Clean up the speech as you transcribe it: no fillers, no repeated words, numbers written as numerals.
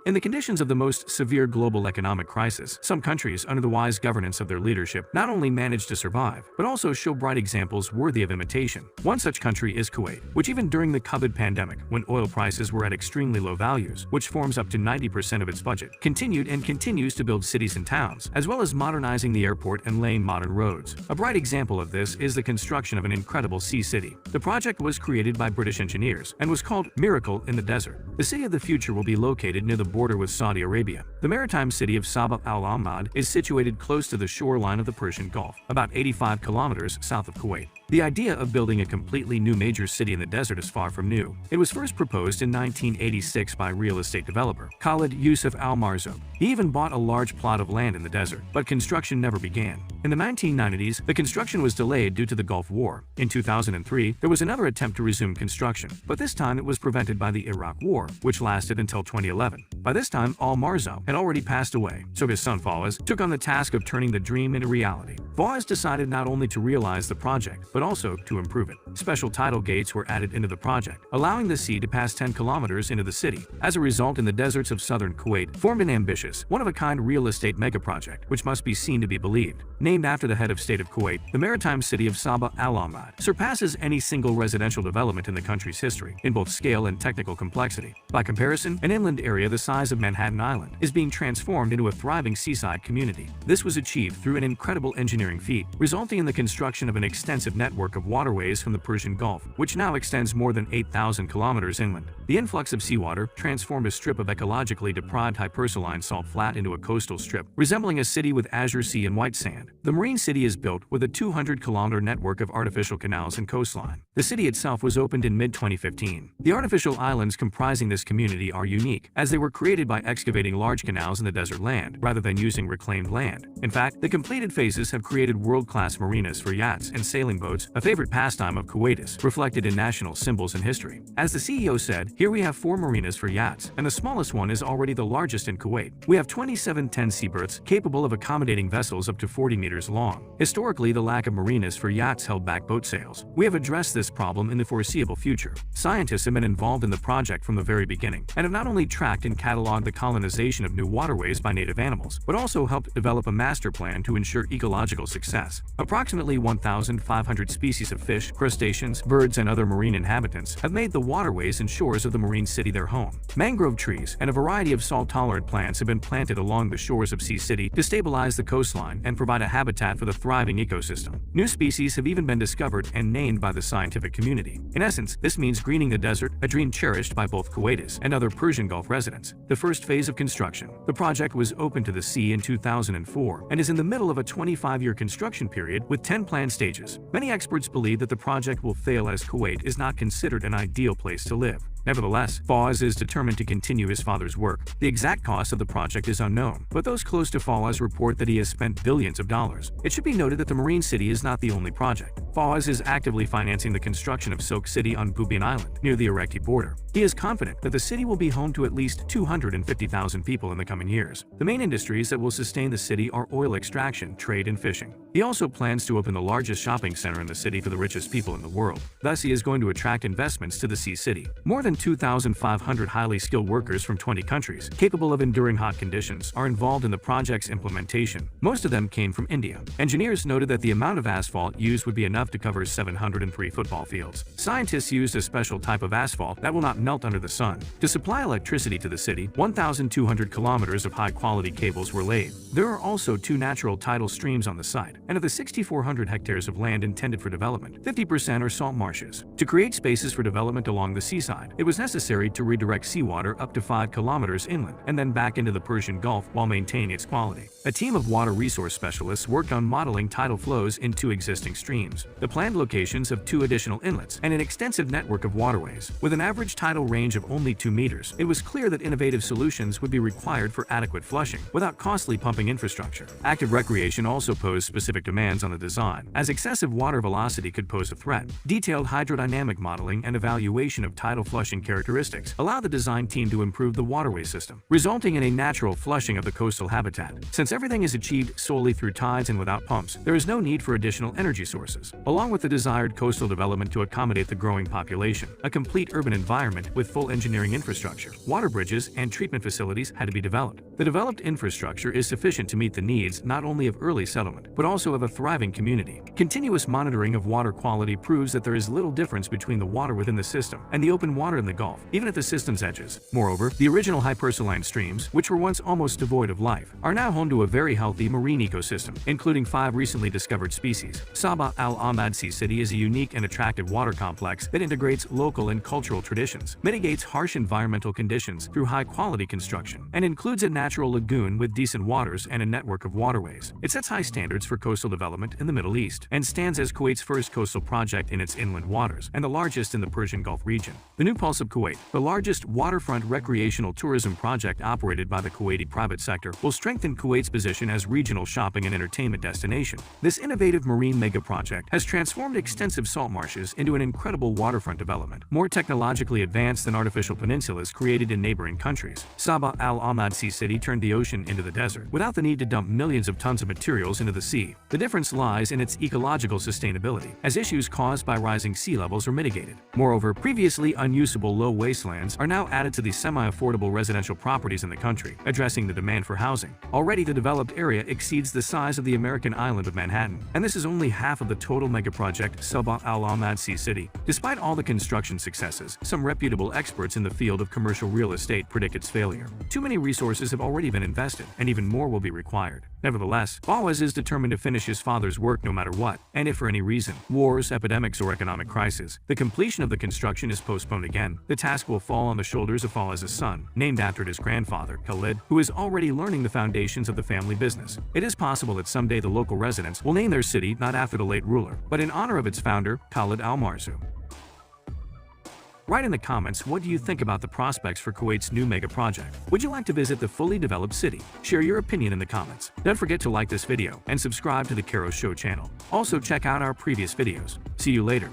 In the conditions of the most severe global economic crisis, some countries, under the wise governance of their leadership, not only manage to survive, but also show bright examples worthy of imitation. One such country is Kuwait, which even during the COVID pandemic, when oil prices were at extremely low values, which forms up to 90% of its budget, continued and continues to build cities and towns, as well as modernizing the airport and laying modern roads. A bright example of this is the construction of an incredible sea city. The project was created by British engineers and was called Miracle in the Desert. The city of the future will be located near the border with Saudi Arabia. The maritime city of Sabah al-Ahmad is situated close to the shoreline of the Persian Gulf, about 85 kilometers south of Kuwait. The idea of building a completely new major city in the desert is far from new. It was first proposed in 1986 by real estate developer Khalid Yusuf Al-Marzouk. He even bought a large plot of land in the desert, but construction never began. In the 1990s, the construction was delayed due to the Gulf War. In 2003, there was another attempt to resume construction, but this time it was prevented by the Iraq War, which lasted until 2011. By this time, Al-Marzouk had already passed away, so his son Fawaz took on the task of turning the dream into reality. Fawaz decided not only to realize the project, but also to improve it. Special tidal gates were added into the project, allowing the sea to pass 10 kilometers into the city. As a result, in the deserts of southern Kuwait formed an ambitious, one-of-a-kind real estate megaproject, which must be seen to be believed. Named after the head of state of Kuwait, the maritime city of Sabah al-Ahmad surpasses any single residential development in the country's history, in both scale and technical complexity. By comparison, an inland area the size of Manhattan Island is being transformed into a thriving seaside community. This was achieved through an incredible engineering feat, resulting in the construction of an extensive network of waterways from the Persian Gulf, which now extends more than 8,000 kilometers inland. The influx of seawater transformed a strip of ecologically deprived hypersaline salt flat into a coastal strip, resembling a city with azure sea and white sand. The marine city is built with a 200-kilometer network of artificial canals and coastline. The city itself was opened in mid-2015. The artificial islands comprising this community are unique, as they were created by excavating large canals in the desert land, rather than using reclaimed land. In fact, the completed phases have created world-class marinas for yachts and sailing boats, a favorite pastime of Kuwaitis, reflected in national symbols and history. As the CEO said, "Here we have 4 marinas for yachts, and the smallest one is already the largest in Kuwait. We have 27 10-sea berths capable of accommodating vessels up to 40 meters long. Historically, the lack of marinas for yachts held back boat sales. We have addressed this problem in the foreseeable future." Scientists have been involved in the project from the very beginning, and have not only tracked and cataloged the colonization of new waterways by native animals, but also helped develop a master plan to ensure ecological success. Approximately 1,500 species of fish, crustaceans, birds, and other marine inhabitants have made the waterways and shores of the marine city their home. Mangrove trees and a variety of salt-tolerant plants have been planted along the shores of Sea City to stabilize the coastline and provide a habitat for the thriving ecosystem. New species have even been discovered and named by the scientific community. In essence, this means greening the desert, a dream cherished by both Kuwaitis and other Persian Gulf residents. The first phase of construction. The project was opened to the sea in 2004 and is in the middle of a 25-year construction period with 10 planned stages. Many experts believe that the project will fail as Kuwait is not considered an ideal place to live. Nevertheless, Fawaz is determined to continue his father's work. The exact cost of the project is unknown, but those close to Fawaz report that he has spent billions of dollars. It should be noted that the marine city is not the only project. Fawaz is actively financing the construction of Soak City on Bubian Island, near the Iraqi border. He is confident that the city will be home to at least 250,000 people in the coming years. The main industries that will sustain the city are oil extraction, trade, and fishing. He also plans to open the largest shopping center in the city for the richest people in the world. Thus, he is going to attract investments to the Sea City. More than 2,500 highly skilled workers from 20 countries, capable of enduring hot conditions, are involved in the project's implementation. Most of them came from India. Engineers noted that the amount of asphalt used would be enough to cover 703 football fields. Scientists used a special type of asphalt that will not melt under the sun. To supply electricity to the city, 1,200 kilometers of high-quality cables were laid. There are also 2 natural tidal streams on the site, and of the 6,400 hectares of land intended for development, 50% are salt marshes. To create spaces for development along the seaside, it was necessary to redirect seawater up to 5 kilometers inland and then back into the Persian Gulf while maintaining its quality. A team of water resource specialists worked on modeling tidal flows in 2 existing streams. The planned locations have 2 additional inlets and an extensive network of waterways. With an average tidal range of only 2 meters, it was clear that innovative solutions would be required for adequate flushing without costly pumping infrastructure. Active recreation also posed specific demands on the design, as excessive water velocity could pose a threat. Detailed hydrodynamic modeling and evaluation of tidal flushing flushing characteristics allow the design team to improve the waterway system, resulting in a natural flushing of the coastal habitat. Since everything is achieved solely through tides and without pumps, there is no need for additional energy sources. Along with the desired coastal development to accommodate the growing population, a complete urban environment with full engineering infrastructure, water bridges, and treatment facilities had to be developed. The developed infrastructure is sufficient to meet the needs not only of early settlement, but also of a thriving community. Continuous monitoring of water quality proves that there is little difference between the water within the system and the open water in the Gulf, even at the system's edges. Moreover, the original hypersaline streams, which were once almost devoid of life, are now home to a very healthy marine ecosystem, including 5 recently discovered species. Sabah Al Ahmad Sea City is a unique and attractive water complex that integrates local and cultural traditions, mitigates harsh environmental conditions through high-quality construction, and includes a natural lagoon with decent waters and a network of waterways. It sets high standards for coastal development in the Middle East and stands as Kuwait's first coastal project in its inland waters and the largest in the Persian Gulf region. The New Pulse of Kuwait, the largest waterfront recreational tourism project operated by the Kuwaiti private sector, will strengthen Kuwait's position as regional shopping and entertainment destination. This innovative marine mega-project has transformed extensive salt marshes into an incredible waterfront development, more technologically advanced than artificial peninsulas created in neighboring countries. Sabah Al Ahmad Sea City turned the ocean into the desert without the need to dump millions of tons of materials into the sea. The difference lies in its ecological sustainability, as issues caused by rising sea levels are mitigated. Moreover, previously unusable low wastelands are now added to the semi-affordable residential properties in the country, addressing the demand for housing. Already, the developed area exceeds the size of the American island of Manhattan, and this is only half of the total megaproject Sabah Al Ahmad Sea City. Despite all the construction successes, some reputable experts in the field of commercial real estate predict its failure. Too many resources have already been invested, and even more will be required. Nevertheless, Fawaz is determined to finish his father's work no matter what, and if for any reason, wars, epidemics, or economic crisis, the completion of the construction is postponed again, the task will fall on the shoulders of Fawaz's son, named after his grandfather, Khalid, who is already learning the foundations of the family business. It is possible that someday the local residents will name their city not after the late ruler, but in honor of its founder, Khalid al-Marzu. Write in the comments what do you think about the prospects for Kuwait's new mega project. Would you like to visit the fully developed city? Share your opinion in the comments. Don't forget to like this video and subscribe to the Karo Show channel. Also check out our previous videos. See you later.